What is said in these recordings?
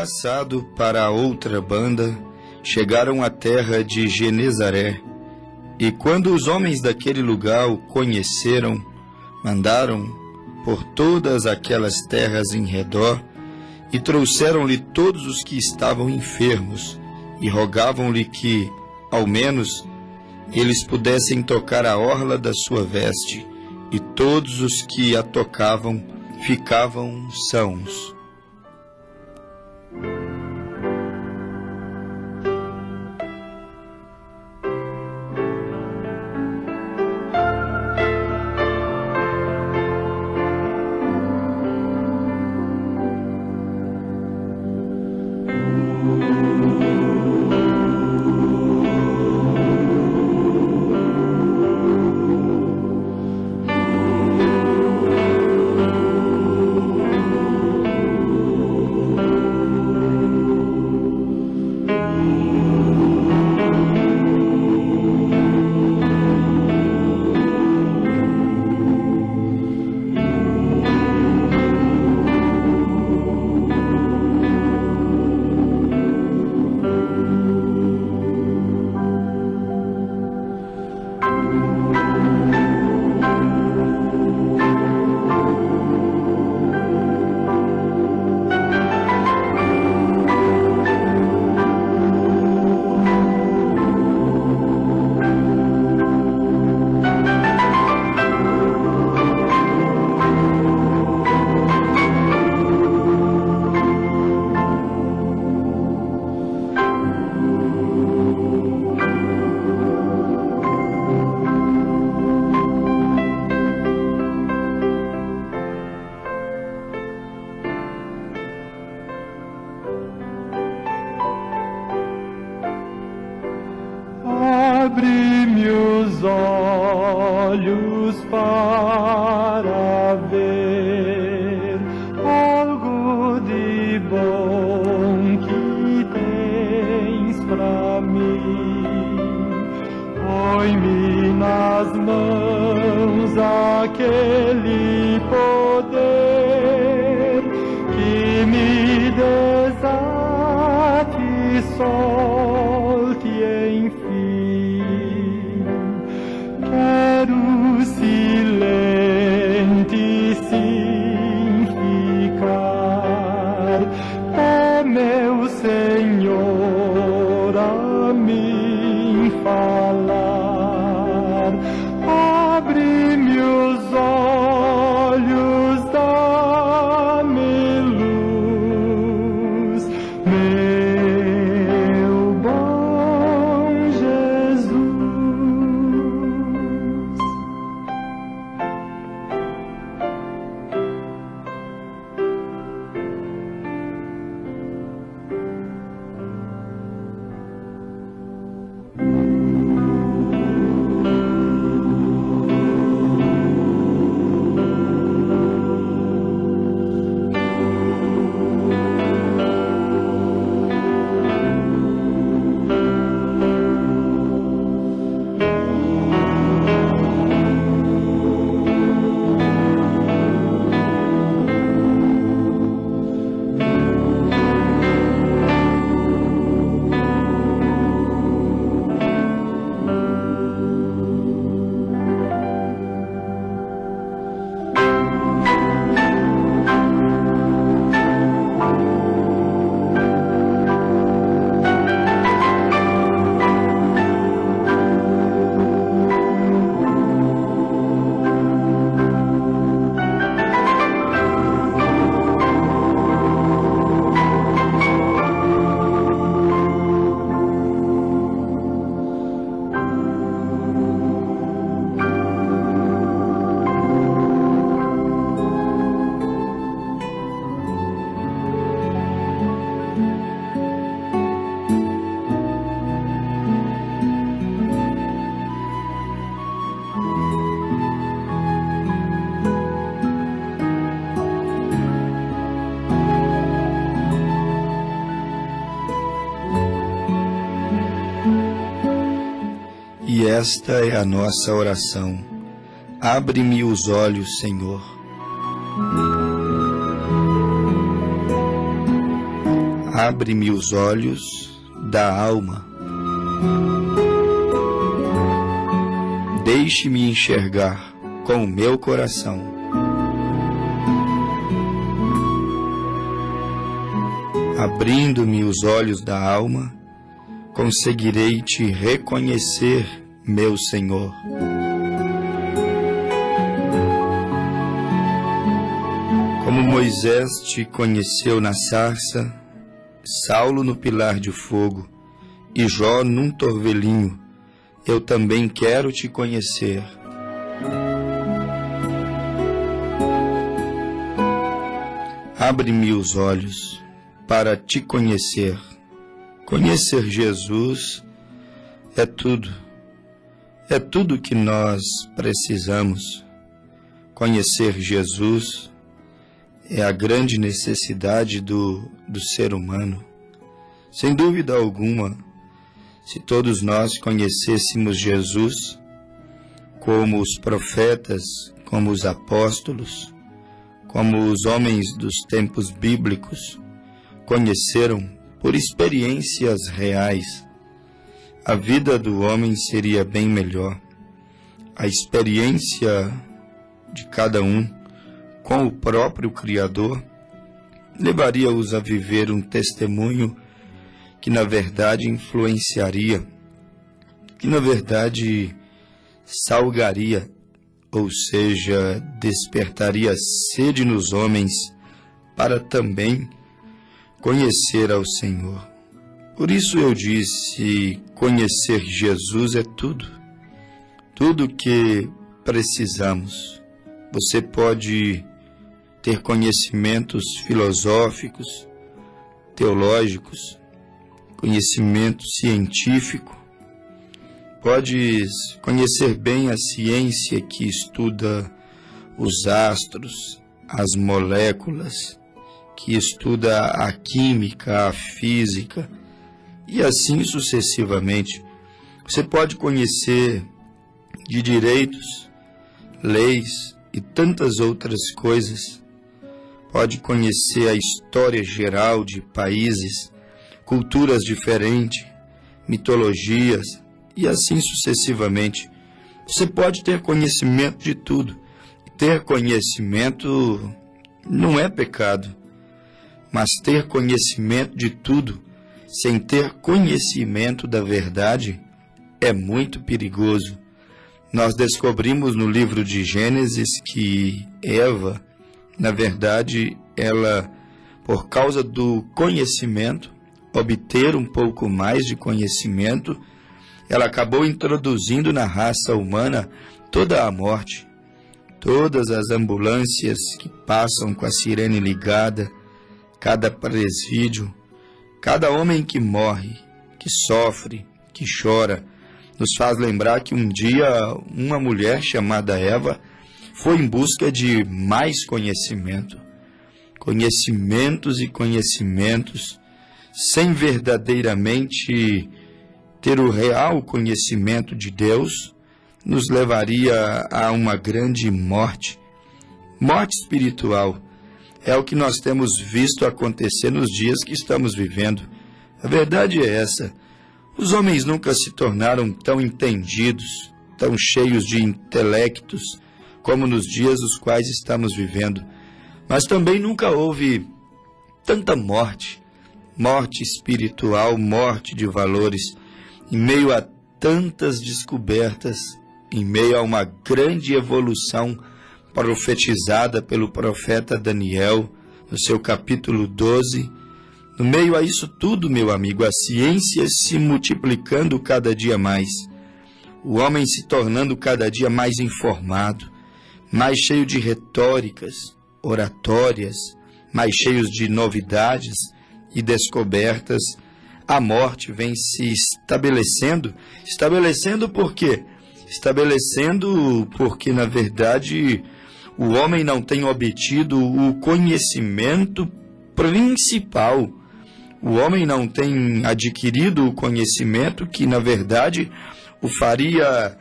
passado para a outra banda, chegaram à terra de Genezaré. E quando os homens daquele lugar o conheceram, mandaram por todas aquelas terras em redor e trouxeram-lhe todos os que estavam enfermos e rogavam-lhe que, ao menos, eles pudessem tocar a orla da sua veste, e todos os que a tocavam ficavam sãos. Abre-me os olhos para ver algo de bom que tens para mim. Põe-me nas mãos aquele poder que me desate e solte enfim. Quero silente sim ficar, é meu Senhor a mim falar. Abre-me os olhos, dá-me luz, meu bom Jesus. E esta é a nossa oração. Abre-me os olhos, Senhor. abre-me os olhos da alma. Deixe-me enxergar com o meu coração. Abrindo-me os olhos da alma, conseguirei te reconhecer, meu Senhor. Como Moisés te conheceu na sarça, Saulo no pilar de fogo e Jó num torvelinho, eu também quero te conhecer. Abre-me os olhos para te conhecer. Conhecer Jesus é tudo que nós precisamos. Conhecer Jesus é a grande necessidade do ser humano. Sem dúvida alguma, se todos nós conhecêssemos Jesus, como os profetas, como os apóstolos, como os homens dos tempos bíblicos conheceram por experiências reais, a vida do homem seria bem melhor. A experiência de cada um com o próprio Criador levaria-os a viver um testemunho que na verdade influenciaria, que na verdade salgaria, ou seja, despertaria sede nos homens para também conhecer ao Senhor. Por isso eu disse, conhecer Jesus é tudo que precisamos. Você pode ter conhecimentos filosóficos, teológicos, conhecimento científico, podes conhecer bem a ciência que estuda os astros, as moléculas, que estuda a química, a física, e assim sucessivamente. Você pode conhecer de direitos, leis e tantas outras coisas. Pode conhecer a história geral de países, culturas diferentes, mitologias e assim sucessivamente. Você pode ter conhecimento de tudo. Ter conhecimento não é pecado, mas ter conhecimento de tudo sem ter conhecimento da verdade é muito perigoso. Nós descobrimos no livro de Gênesis que Eva, na verdade, ela, por causa do conhecimento, obter um pouco mais de conhecimento, ela acabou introduzindo na raça humana toda a morte. Todas as ambulâncias que passam com a sirene ligada, cada presídio, cada homem que morre, que sofre, que chora, nos faz lembrar que um dia uma mulher chamada Eva foi em busca de mais conhecimento. Conhecimentos e conhecimentos, sem verdadeiramente ter o real conhecimento de Deus, nos levaria a uma grande morte. Morte espiritual é o que nós temos visto acontecer nos dias que estamos vivendo. A verdade é essa. Os homens nunca se tornaram tão entendidos, tão cheios de intelectos, como nos dias os quais estamos vivendo. Mas também nunca houve tanta morte, morte espiritual, morte de valores, em meio a tantas descobertas, em meio a uma grande evolução profetizada pelo profeta Daniel, no seu capítulo 12, no meio a isso tudo, meu amigo, a ciência se multiplicando cada dia mais, o homem se tornando cada dia mais informado, mais cheio de retóricas, oratórias, mais cheios de novidades e descobertas, a morte vem se estabelecendo por quê? Estabelecendo porque, na verdade, o homem não tem obtido o conhecimento principal. O homem não tem adquirido o conhecimento que, na verdade, o faria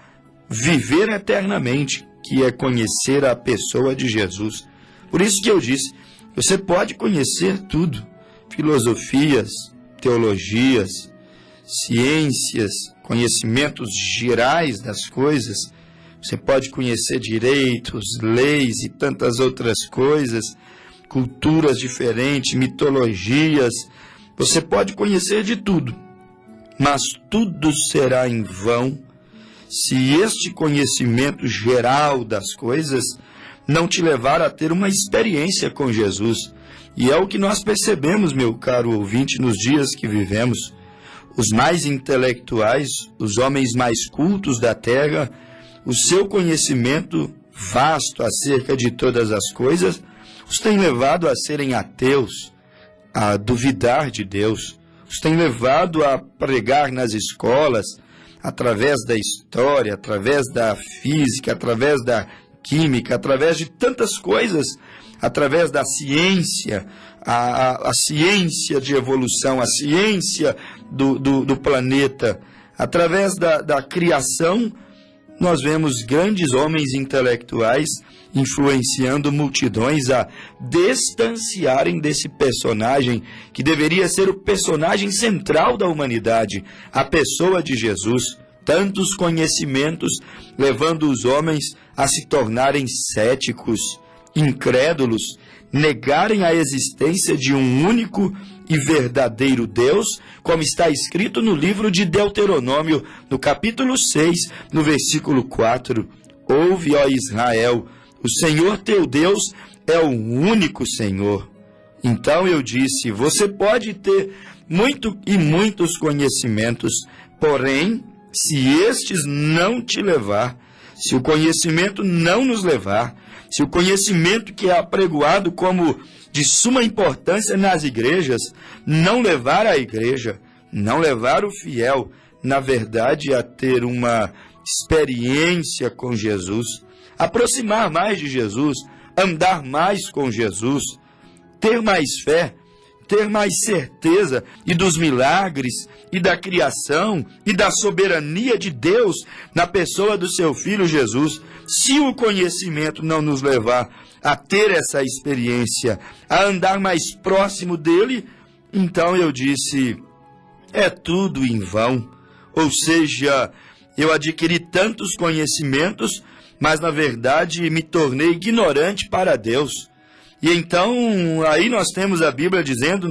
viver eternamente, que é conhecer a pessoa de Jesus. Por isso que eu disse, você pode conhecer tudo. filosofias, teologias, ciências, conhecimentos gerais das coisas. Você pode conhecer direitos, leis e tantas outras coisas, culturas diferentes, mitologias. Você pode conhecer de tudo, mas tudo será em vão se este conhecimento geral das coisas não te levar a ter uma experiência com Jesus. E é o que nós percebemos, meu caro ouvinte, nos dias que vivemos. Os mais intelectuais, os homens mais cultos da terra, o seu conhecimento vasto acerca de todas as coisas os tem levado a serem ateus, a duvidar de Deus, os tem levado a pregar nas escolas, através da história, através da física, através da química, através de tantas coisas, através da ciência, a ciência de evolução, a ciência do planeta, através da criação. Nós vemos grandes homens intelectuais influenciando multidões a distanciarem desse personagem que deveria ser o personagem central da humanidade, a pessoa de Jesus. Tantos conhecimentos levando os homens a se tornarem céticos, incrédulos, negarem a existência de um único e verdadeiro Deus, como está escrito no livro de Deuteronômio, no capítulo 6, no versículo 4. Ouve, ó Israel, o Senhor teu Deus é o único Senhor. Então eu disse, você pode ter muitos conhecimentos, porém, se estes não te levar, se o conhecimento não nos levar, se o conhecimento que é apregoado como de suma importância nas igrejas, não levar a igreja, não levar o fiel, na verdade, a ter uma experiência com Jesus, aproximar mais de Jesus, andar mais com Jesus, ter mais fé, ter mais certeza e dos milagres e da criação e da soberania de Deus na pessoa do seu Filho Jesus. Se o conhecimento não nos levar a ter essa experiência, a andar mais próximo dele, então eu disse, é tudo em vão. Ou seja, eu adquiri tantos conhecimentos, mas na verdade me tornei ignorante para Deus. E então, aí nós temos a Bíblia dizendo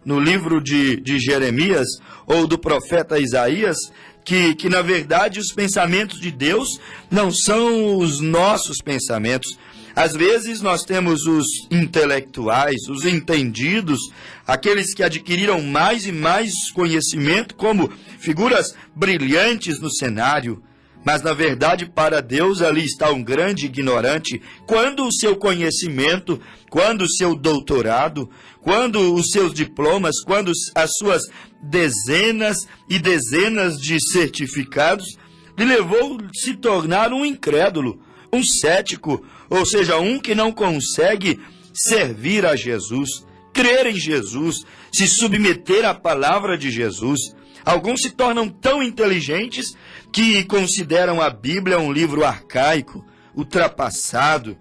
no livro de Jeremias, ou do profeta Isaías, que na verdade os pensamentos de Deus não são os nossos pensamentos. Às vezes nós temos os intelectuais, os entendidos, aqueles que adquiriram mais e mais conhecimento como figuras brilhantes no cenário. Mas, na verdade, para Deus ali está um grande ignorante, quando o seu conhecimento, quando o seu doutorado, quando os seus diplomas, quando as suas dezenas e dezenas de certificados, lhe levou a se tornar um incrédulo, um cético, ou seja, um que não consegue servir a Jesus, crer em Jesus, se submeter à palavra de Jesus. Alguns se tornam tão inteligentes que consideram a Bíblia um livro arcaico, ultrapassado.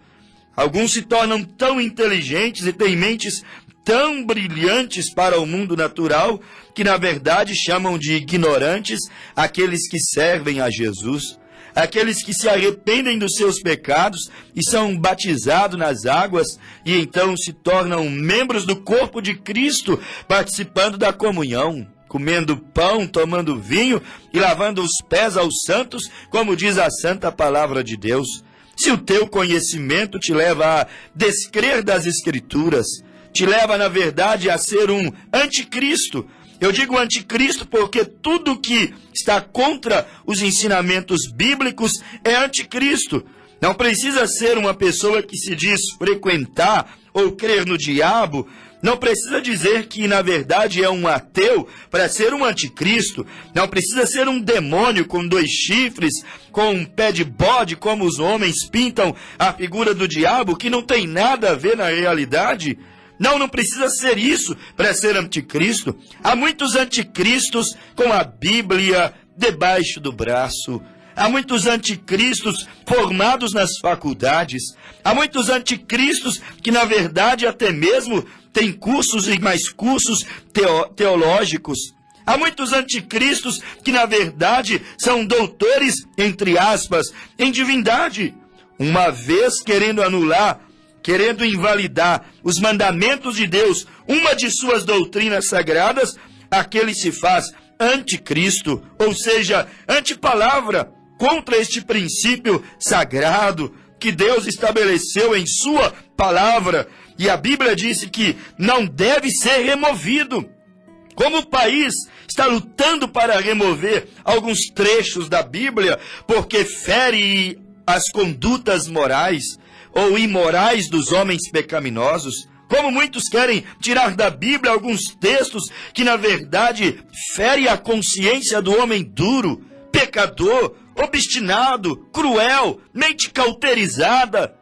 Alguns se tornam tão inteligentes e têm mentes tão brilhantes para o mundo natural que, na verdade, chamam de ignorantes aqueles que servem a Jesus, aqueles que se arrependem dos seus pecados e são batizados nas águas e então se tornam membros do corpo de Cristo, participando da comunhão, comendo pão, tomando vinho e lavando os pés aos santos, como diz a santa palavra de Deus. Se o teu conhecimento te leva a descrer das Escrituras, te leva, na verdade, a ser um anticristo. Eu digo anticristo porque tudo que está contra os ensinamentos bíblicos é anticristo. Não precisa ser uma pessoa que se diz frequentar ou crer no diabo. Não precisa dizer que, na verdade, é um ateu para ser um anticristo. Não precisa ser um demônio com 2 chifres, com um pé de bode, como os homens pintam a figura do diabo, que não tem nada a ver na realidade. Não precisa ser isso para ser anticristo. Há muitos anticristos com a Bíblia debaixo do braço. Há muitos anticristos formados nas faculdades. Há muitos anticristos que, na verdade, até mesmo têm cursos e mais cursos teológicos. Há muitos anticristos que, na verdade, são doutores, entre aspas, em divindade. Uma vez querendo anular, querendo invalidar os mandamentos de Deus, uma de suas doutrinas sagradas, aquele se faz anticristo, ou seja, antipalavra, contra este princípio sagrado que Deus estabeleceu em sua palavra. E a Bíblia disse que não deve ser removido. Como o país está lutando para remover alguns trechos da Bíblia, porque fere as condutas morais ou imorais dos homens pecaminosos, como muitos querem tirar da Bíblia alguns textos que, na verdade, ferem a consciência do homem duro, pecador, obstinado, cruel, mente cauterizada.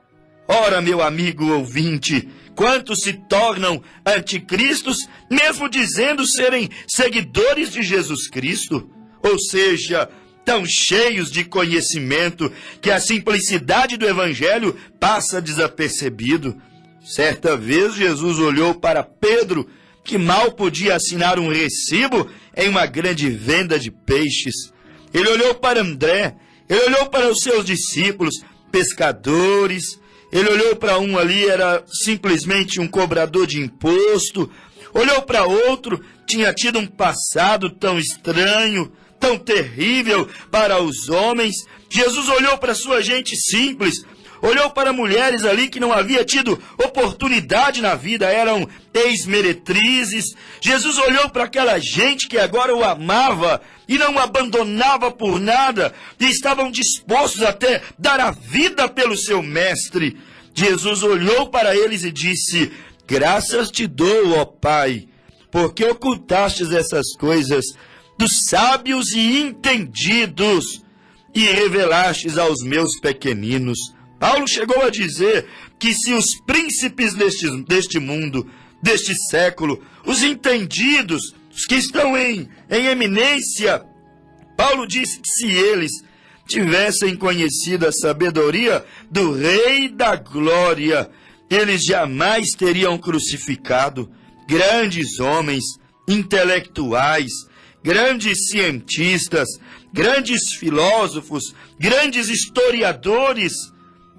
Ora, meu amigo ouvinte, quantos se tornam anticristos, mesmo dizendo serem seguidores de Jesus Cristo? Ou seja, tão cheios de conhecimento que a simplicidade do Evangelho passa desapercebido. Certa vez Jesus olhou para Pedro, que mal podia assinar um recibo em uma grande venda de peixes. Ele olhou para André, ele olhou para os seus discípulos, pescadores. Ele olhou para um ali, era simplesmente um cobrador de imposto. Olhou para outro, tinha tido um passado tão estranho, tão terrível para os homens. Jesus olhou para sua gente simples, olhou para mulheres ali que não havia tido oportunidade na vida, eram ex-meretrizes. Jesus olhou para aquela gente que agora o amava e não o abandonava por nada, e estavam dispostos até dar a vida pelo seu mestre. Jesus olhou para eles e disse: graças te dou, ó Pai, porque ocultastes essas coisas dos sábios e entendidos e revelastes aos meus pequeninos. Paulo chegou a dizer que se os príncipes deste mundo, deste século, os entendidos, os que estão em eminência, Paulo disse que se eles tivessem conhecido a sabedoria do Rei da Glória, eles jamais teriam crucificado grandes homens, intelectuais, grandes cientistas, grandes filósofos, grandes historiadores,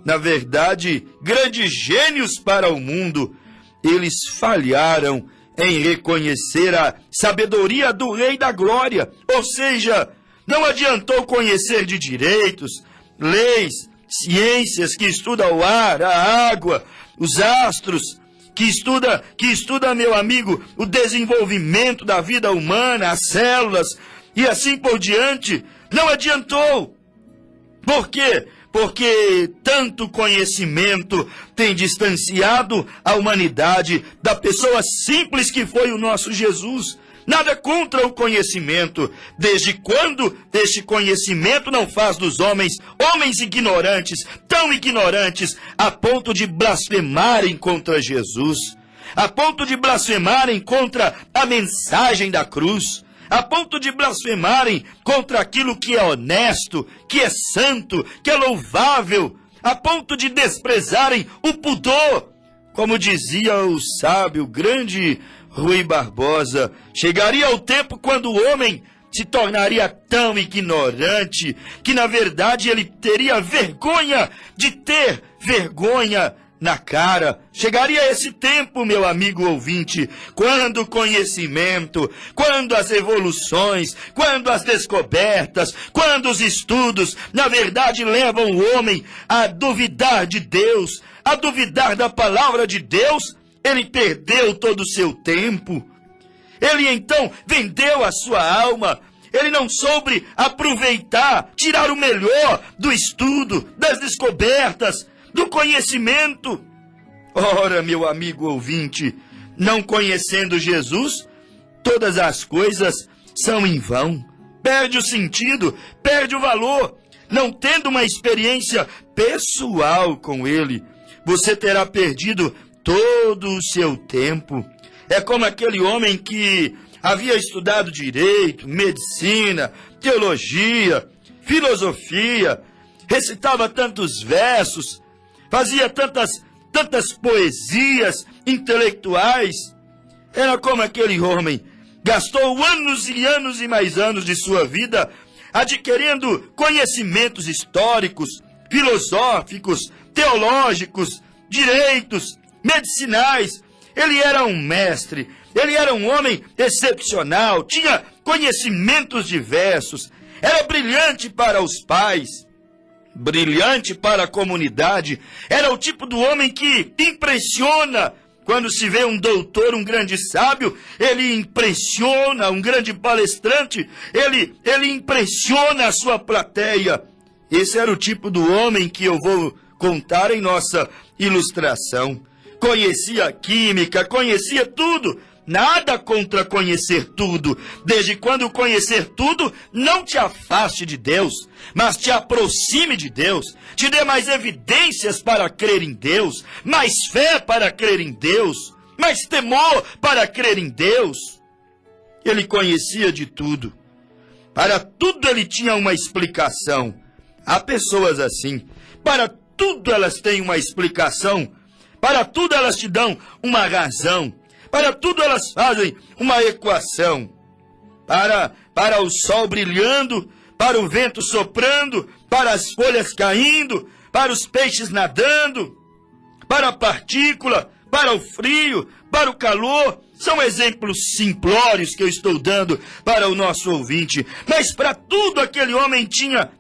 na verdade, grandes gênios para o mundo. Eles falharam em reconhecer a sabedoria do Rei da Glória. Ou seja, não adiantou conhecer de direitos, leis, ciências, que estuda o ar, a água, os astros, que estuda, meu amigo, o desenvolvimento da vida humana, as células, e assim por diante. Não adiantou. Por quê? Porque tanto conhecimento tem distanciado a humanidade da pessoa simples que foi o nosso Jesus. Nada contra o conhecimento, desde quando este conhecimento não faz dos homens ignorantes, tão ignorantes, a ponto de blasfemarem contra Jesus, a ponto de blasfemarem contra a mensagem da cruz, a ponto de blasfemarem contra aquilo que é honesto, que é santo, que é louvável, a ponto de desprezarem o pudor. Como dizia o sábio, grande Rui Barbosa, chegaria o tempo quando o homem se tornaria tão ignorante que, na verdade, ele teria vergonha de ter vergonha na cara. Chegaria esse tempo, meu amigo ouvinte, quando o conhecimento, quando as evoluções, quando as descobertas, quando os estudos, na verdade, levam o homem a duvidar de Deus, a duvidar da palavra de Deus, ele perdeu todo o seu tempo. Ele então vendeu a sua alma. Ele não soube aproveitar, tirar o melhor do estudo, das descobertas, do conhecimento. Ora, meu amigo ouvinte, não conhecendo Jesus, todas as coisas são em vão. Perde o sentido, perde o valor. Não tendo uma experiência pessoal com Ele, você terá perdido todo o seu tempo. É como aquele homem que havia estudado direito, medicina, teologia, filosofia, recitava tantos versos, fazia tantas poesias intelectuais. Era como aquele homem gastou anos e anos e mais anos de sua vida adquirindo conhecimentos históricos, filosóficos, teológicos, direitos, medicinais. Ele era um mestre, ele era um homem excepcional, tinha conhecimentos diversos, era brilhante para os pais, brilhante para a comunidade, era o tipo do homem que impressiona. Quando se vê um doutor, um grande sábio, ele impressiona, um grande palestrante, ele impressiona a sua plateia. Esse era o tipo do homem que eu vou contar em nossa ilustração. Conhecia química, conhecia tudo. Nada contra conhecer tudo, desde quando conhecer tudo não te afaste de Deus, mas te aproxime de Deus, te dê mais evidências para crer em Deus, mais fé para crer em Deus, mais temor para crer em Deus. Ele conhecia de tudo. Para tudo ele tinha uma explicação. Há pessoas assim. Para tudo elas têm uma explicação. Para tudo elas te dão uma razão. Para tudo elas fazem uma equação. Para o sol brilhando, para o vento soprando, para as folhas caindo, para os peixes nadando, para a partícula, para o frio, para o calor. São exemplos simplórios que eu estou dando para o nosso ouvinte. Mas para tudo aquele homem tinha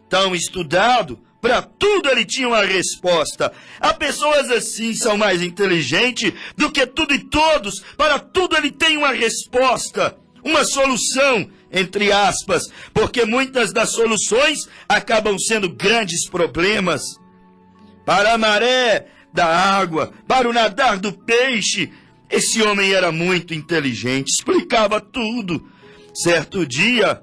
tão estudado. Para tudo ele tinha uma resposta. Há pessoas assim são mais inteligentes do que tudo e todos. Para tudo ele tem uma resposta, uma solução, entre aspas, porque muitas das soluções acabam sendo grandes problemas. Para a maré da água, para o nadar do peixe, esse homem era muito inteligente, explicava tudo. Certo dia,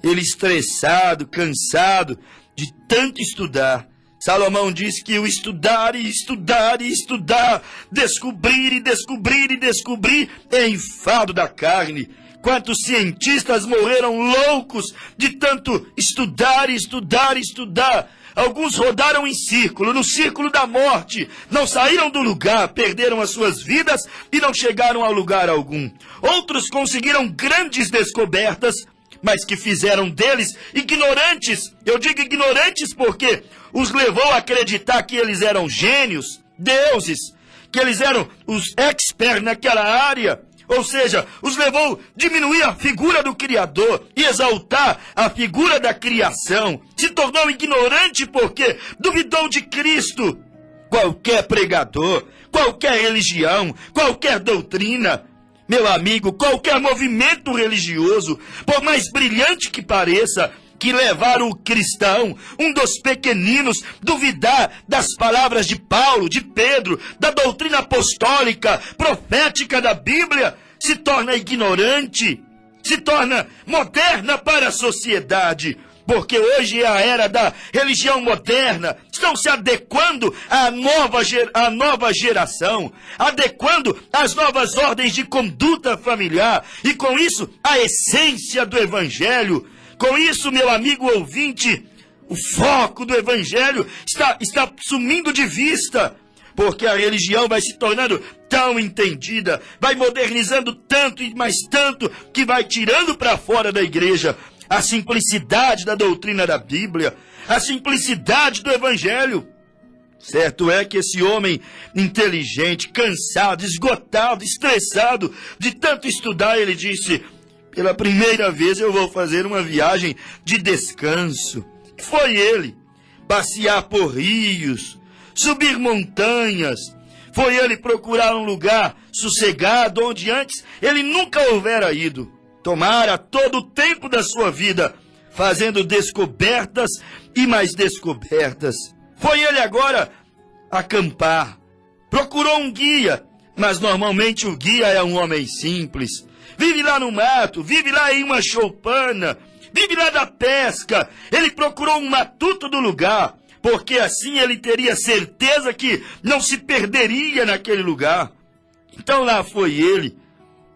ele estressado, cansado, de tanto estudar, Salomão diz que o estudar e estudar e estudar, descobrir e descobrir e descobrir é enfado da carne. Quantos cientistas morreram loucos de tanto estudar e estudar e estudar. Alguns rodaram em círculo, no círculo da morte, não saíram do lugar, perderam as suas vidas e não chegaram a lugar algum. Outros conseguiram grandes descobertas, mas que fizeram deles ignorantes. Eu digo ignorantes porque os levou a acreditar que eles eram gênios, deuses, que eles eram os experts naquela área. Ou seja, os levou a diminuir a figura do Criador e exaltar a figura da criação. Se tornou ignorante porque duvidou de Cristo. Qualquer pregador, qualquer religião, qualquer doutrina, meu amigo, qualquer movimento religioso, por mais brilhante que pareça, que levaram o cristão, um dos pequeninos, duvidar das palavras de Paulo, de Pedro, da doutrina apostólica, profética da Bíblia, se torna ignorante, se torna moderna para a sociedade. Porque hoje é a era da religião moderna, estão se adequando à nova geração, adequando às novas ordens de conduta familiar, e com isso a essência do Evangelho. Com isso, meu amigo ouvinte, o foco do Evangelho está sumindo de vista, porque a religião vai se tornando tão entendida, vai modernizando tanto e mais tanto, que vai tirando para fora da igreja a simplicidade da doutrina da Bíblia, a simplicidade do Evangelho. Certo é que esse homem inteligente, cansado, esgotado, estressado, de tanto estudar, ele disse: pela primeira vez eu vou fazer uma viagem de descanso. Foi ele passear por rios, subir montanhas. Foi ele procurar um lugar sossegado onde antes ele nunca houvera ido. Tomara todo o tempo da sua vida fazendo descobertas e mais descobertas. Foi ele agora acampar. Procurou um guia, mas normalmente o guia é um homem simples. Vive lá no mato, vive lá em uma choupana, vive lá da pesca. Ele procurou um matuto do lugar, porque assim ele teria certeza que não se perderia naquele lugar. Então lá foi ele,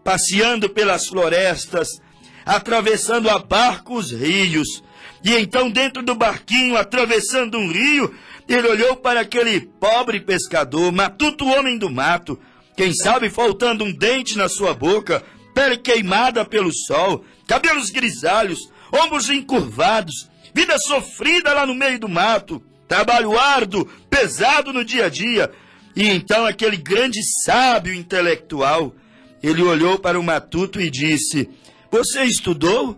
passeando pelas florestas, atravessando a barco os rios, E então, dentro do barquinho, atravessando um rio, ele olhou para aquele pobre pescador, matuto homem do mato, quem sabe faltando um dente na sua boca, pele queimada pelo sol, cabelos grisalhos, ombros encurvados, vida sofrida lá no meio do mato, trabalho árduo, pesado no dia a dia. E então aquele grande sábio intelectual, ele olhou para o matuto e disse: "Você estudou?"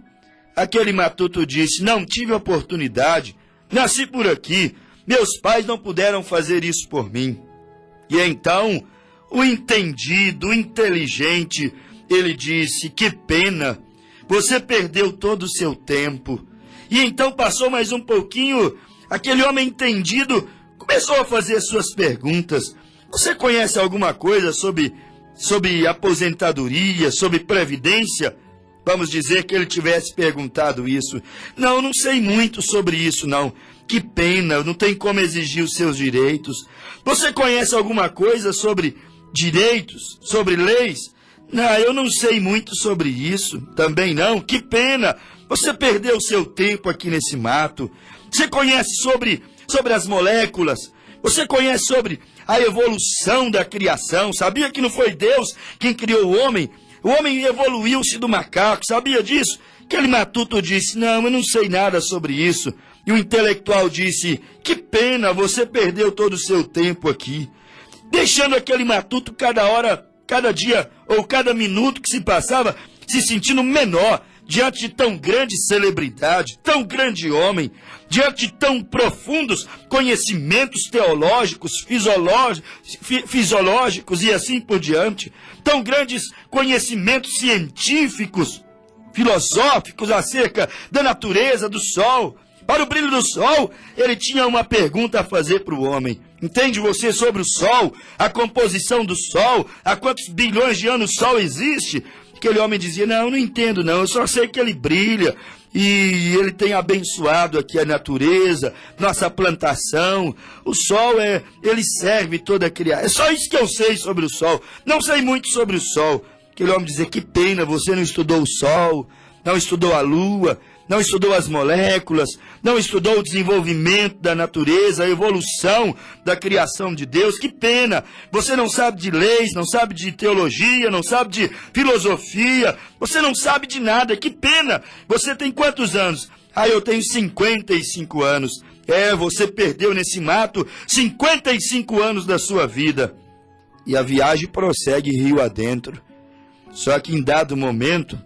Aquele matuto disse: "Não tive oportunidade, nasci por aqui, meus pais não puderam fazer isso por mim." E então o entendido, o inteligente, ele disse: "Que pena, você perdeu todo o seu tempo." E então passou mais um pouquinho, aquele homem entendido começou a fazer suas perguntas. "Você conhece alguma coisa sobre aposentadoria, sobre previdência?" Vamos dizer que ele tivesse perguntado isso. "Não, não sei muito sobre isso, não." "Que pena, não tem como exigir os seus direitos." "Você conhece alguma coisa sobre direitos, sobre leis?" "Não, eu não sei muito sobre isso." "Também não." "Que pena, você perdeu o seu tempo aqui nesse mato." "Você conhece sobre as moléculas? Você conhece sobre a evolução da criação? Sabia que não foi Deus quem criou o homem? O homem evoluiu-se do macaco, sabia disso?" Aquele matuto disse: "Não, eu não sei nada sobre isso." E o intelectual disse: "Que pena, você perdeu todo o seu tempo aqui." Deixando aquele matuto cada hora, cada dia ou cada minuto que se passava, se sentindo menor diante de tão grande celebridade, tão grande homem, diante de tão profundos conhecimentos teológicos, fisiológicos e assim por diante, tão grandes conhecimentos científicos, filosóficos acerca da natureza, do sol. Para o brilho do sol, ele tinha uma pergunta a fazer para o homem: "Entende você sobre o sol, a composição do sol, há quantos bilhões de anos o sol existe?" Aquele homem dizia: "Não, não entendo não, eu só sei que ele brilha e ele tem abençoado aqui a natureza, nossa plantação. O sol ele serve toda a criação. É só isso que eu sei sobre o sol, não sei muito sobre o sol." Aquele homem dizia: "Que pena, você não estudou o sol, não estudou a lua, não estudou as moléculas, não estudou o desenvolvimento da natureza, a evolução da criação de Deus. Que pena, você não sabe de leis, não sabe de teologia, não sabe de filosofia, você não sabe de nada. Que pena, você tem quantos anos?" "Ah, eu tenho 55 anos. Você perdeu nesse mato 55 anos da sua vida." E a viagem prossegue rio adentro. Só que em dado momento,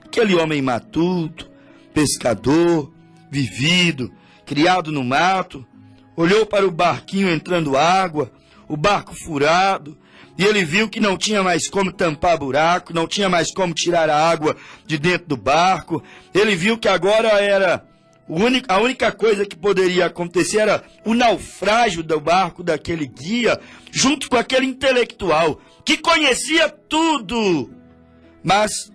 aquele homem matuto, pescador, vivido, criado no mato, olhou para o barquinho entrando água, o barco furado, e ele viu que não tinha mais como tampar buraco, não tinha mais como tirar a água de dentro do barco. Ele viu que agora era a única coisa que poderia acontecer era o naufrágio do barco daquele guia, junto com aquele intelectual que conhecia tudo. Mas,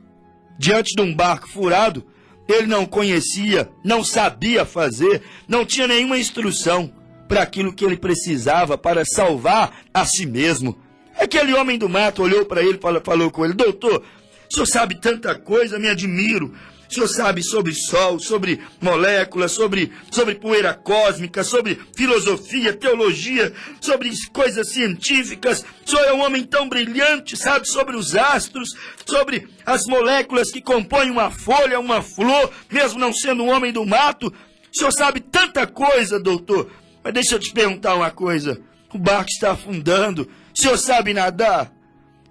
diante de um barco furado, ele não conhecia, não sabia fazer, não tinha nenhuma instrução para aquilo que ele precisava para salvar a si mesmo. Aquele homem do mato olhou para ele e falou com ele: "Doutor, o senhor sabe tanta coisa, me admiro. O senhor sabe sobre sol, sobre moléculas, sobre poeira cósmica, sobre filosofia, teologia, sobre coisas científicas. O senhor é um homem tão brilhante, sabe sobre os astros, sobre as moléculas que compõem uma folha, uma flor, mesmo não sendo um homem do mato. O senhor sabe tanta coisa, doutor. Mas deixa eu te perguntar uma coisa. O barco está afundando. O senhor sabe nadar?"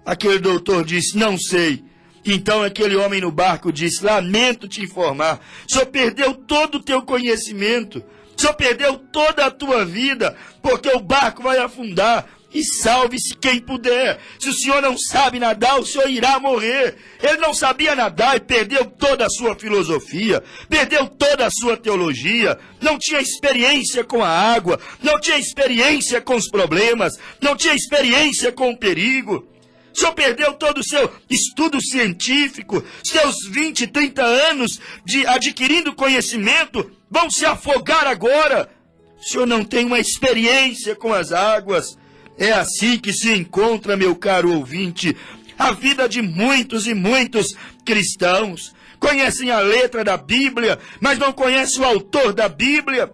Aquele doutor disse: "Não sei." Então aquele homem no barco disse: "Lamento te informar, o senhor perdeu todo o teu conhecimento, o senhor perdeu toda a tua vida, porque o barco vai afundar. E salve-se quem puder. Se o senhor não sabe nadar, o senhor irá morrer." Ele não sabia nadar e perdeu toda a sua filosofia, perdeu toda a sua teologia, não tinha experiência com a água, não tinha experiência com os problemas, não tinha experiência com o perigo. O senhor perdeu todo o seu estudo científico, seus 20, 30 anos de adquirindo conhecimento vão se afogar agora. O senhor não tem uma experiência com as águas. É assim que se encontra, meu caro ouvinte, a vida de muitos e muitos cristãos. conhecem a letra da Bíblia, mas não conhecem o autor da Bíblia.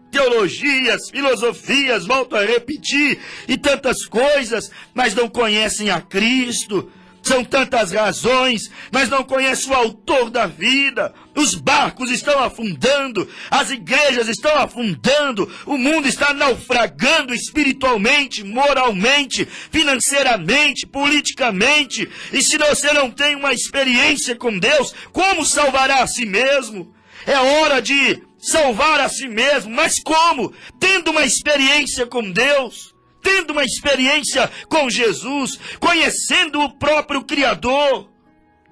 Teologias, filosofias, volto a repetir, e tantas coisas, mas não conhecem a Cristo. São tantas razões, mas não conhecem o autor da vida. Os barcos estão afundando, as igrejas estão afundando, o mundo está naufragando espiritualmente, moralmente, financeiramente, politicamente. E se você não tem uma experiência com Deus, como salvará a si mesmo? É hora de salvar a si mesmo, mas como? Tendo uma experiência com Deus. Tendo uma experiência com Jesus, conhecendo o próprio Criador.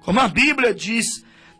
Como a Bíblia diz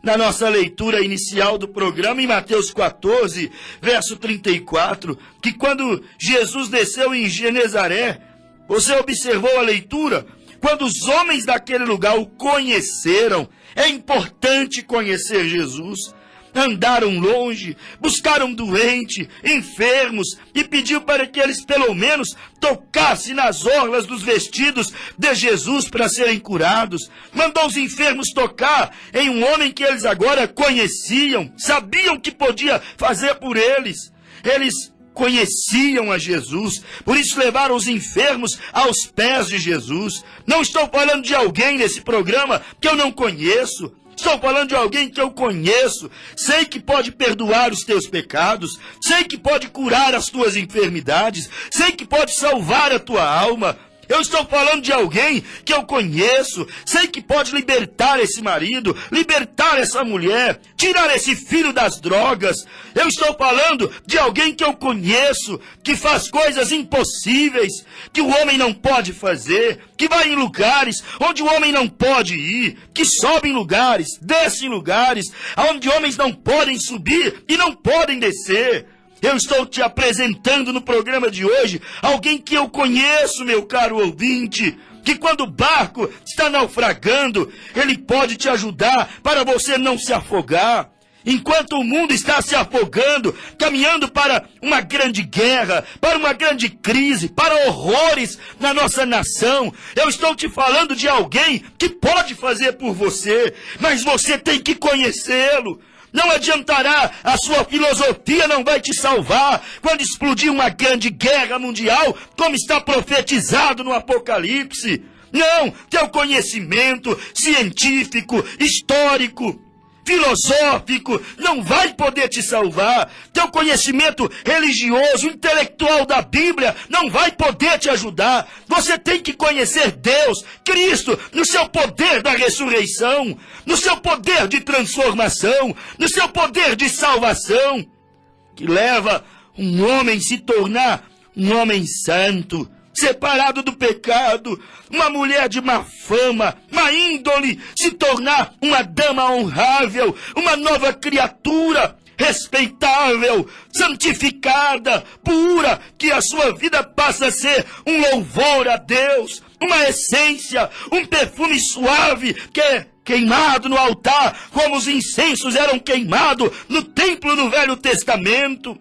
na nossa leitura inicial do programa, em Mateus 14, verso 34, que quando Jesus desceu em Genezaré, você observou a leitura? Quando os homens daquele lugar o conheceram, é importante conhecer Jesus. Andaram longe, buscaram doentes, enfermos, e pediu para que eles pelo menos tocassem nas orlas dos vestidos de Jesus para serem curados. Mandou os enfermos tocar em um homem que eles agora conheciam, sabiam que podia fazer por eles. Eles conheciam a Jesus, por isso levaram os enfermos aos pés de Jesus. Não estou falando de alguém nesse programa que eu não conheço. Estou falando de alguém que eu conheço, sei que pode perdoar os teus pecados, sei que pode curar as tuas enfermidades, sei que pode salvar a tua alma. Eu estou falando de alguém que eu conheço, sei que pode libertar esse marido, libertar essa mulher, tirar esse filho das drogas. Eu estou falando de alguém que eu conheço, que faz coisas impossíveis, que o homem não pode fazer, que vai em lugares onde o homem não pode ir, que sobe em lugares, desce em lugares, onde homens não podem subir e não podem descer. Eu estou te apresentando no programa de hoje alguém que eu conheço, meu caro ouvinte, que quando o barco está naufragando, ele pode te ajudar para você não se afogar. Enquanto o mundo está se afogando, caminhando para uma grande guerra, para uma grande crise, para horrores na nossa nação, eu estou te falando de alguém que pode fazer por você, mas você tem que conhecê-lo. Não adiantará, a sua filosofia não vai te salvar quando explodir uma grande guerra mundial, como está profetizado no Apocalipse. Não, teu conhecimento científico, histórico, filosófico não vai poder te salvar. Teu conhecimento religioso, intelectual da Bíblia não vai poder te ajudar. Você tem que conhecer Deus, Cristo, no seu poder da ressurreição, no seu poder de transformação, no seu poder de salvação, que leva um homem a se tornar um homem santo, separado do pecado, uma mulher de má fama, má índole, se tornar uma dama honrável, uma nova criatura, respeitável, santificada, pura, que a sua vida passa a ser um louvor a Deus, uma essência, um perfume suave que é queimado no altar, como os incensos eram queimados no templo no Velho Testamento.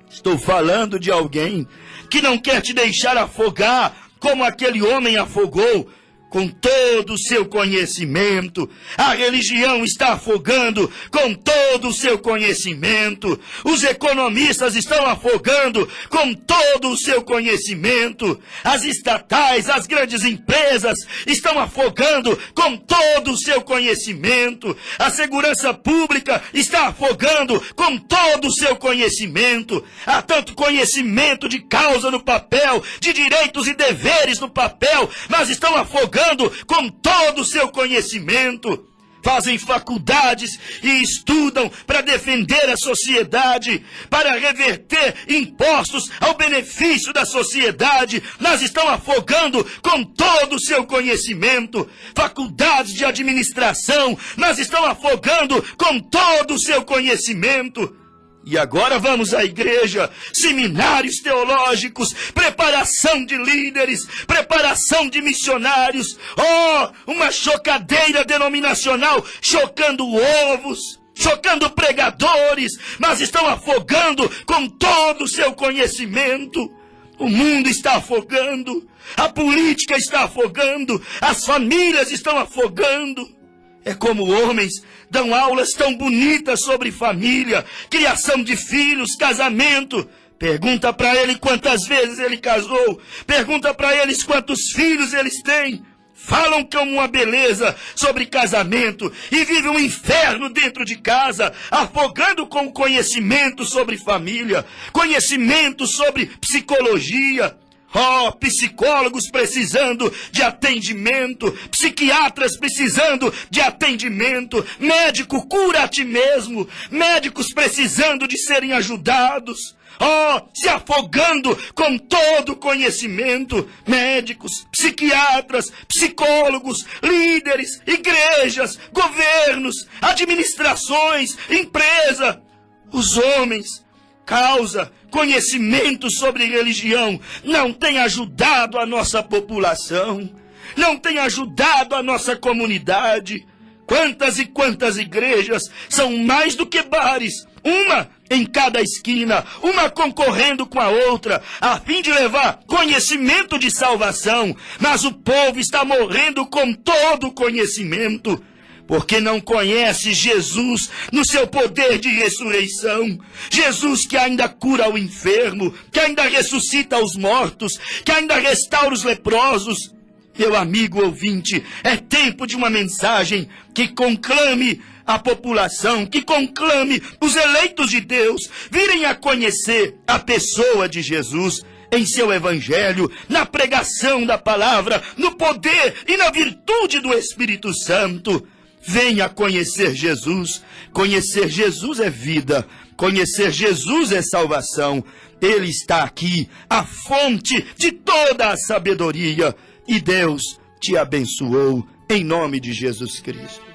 Estou falando de alguém que não quer te deixar afogar como aquele homem afogou com todo o seu conhecimento. A religião está afogando com todo o seu conhecimento. Os economistas estão afogando com todo o seu conhecimento. As estatais, as grandes empresas estão afogando com todo o seu conhecimento. A segurança pública está afogando com todo o seu conhecimento. Há tanto conhecimento de causa no papel, de direitos e deveres no papel, mas estão afogando com todo o seu conhecimento. Fazem faculdades e estudam para defender a sociedade, para reverter impostos ao benefício da sociedade, mas estão afogando com todo o seu conhecimento. Faculdades de administração, mas estão afogando com todo o seu conhecimento. E agora vamos à igreja, seminários teológicos, preparação de líderes, preparação de missionários. Oh, uma chocadeira denominacional, chocando ovos, chocando pregadores, mas estão afogando com todo o seu conhecimento. O mundo está afogando, a política está afogando, as famílias estão afogando. É como homens dão aulas tão bonitas sobre família, criação de filhos, casamento. Pergunta para ele quantas vezes ele casou. Pergunta para eles quantos filhos eles têm. Falam como uma beleza sobre casamento e vivem um inferno dentro de casa, afogando com conhecimento sobre família, conhecimento sobre psicologia. Oh, psicólogos precisando de atendimento, psiquiatras precisando de atendimento, médico, cura a ti mesmo, médicos precisando de serem ajudados. Oh, se afogando com todo conhecimento, médicos, psiquiatras, psicólogos, líderes, igrejas, governos, administrações, empresa. Os homens, causa, conhecimento sobre religião, não tem ajudado a nossa população, não tem ajudado a nossa comunidade. Quantas e quantas igrejas são mais do que bares, uma em cada esquina, uma concorrendo com a outra, a fim de levar conhecimento de salvação, mas o povo está morrendo com todo o conhecimento, porque não conhece Jesus no seu poder de ressurreição. Jesus que ainda cura o enfermo, que ainda ressuscita os mortos, que ainda restaura os leprosos. Meu amigo ouvinte, é tempo de uma mensagem que conclame a população, que conclame os eleitos de Deus virem a conhecer a pessoa de Jesus em seu evangelho, na pregação da palavra, no poder e na virtude do Espírito Santo. Venha conhecer Jesus. Conhecer Jesus é vida. Conhecer Jesus é salvação. Ele está aqui, a fonte de toda a sabedoria. E Deus te abençoou em nome de Jesus Cristo.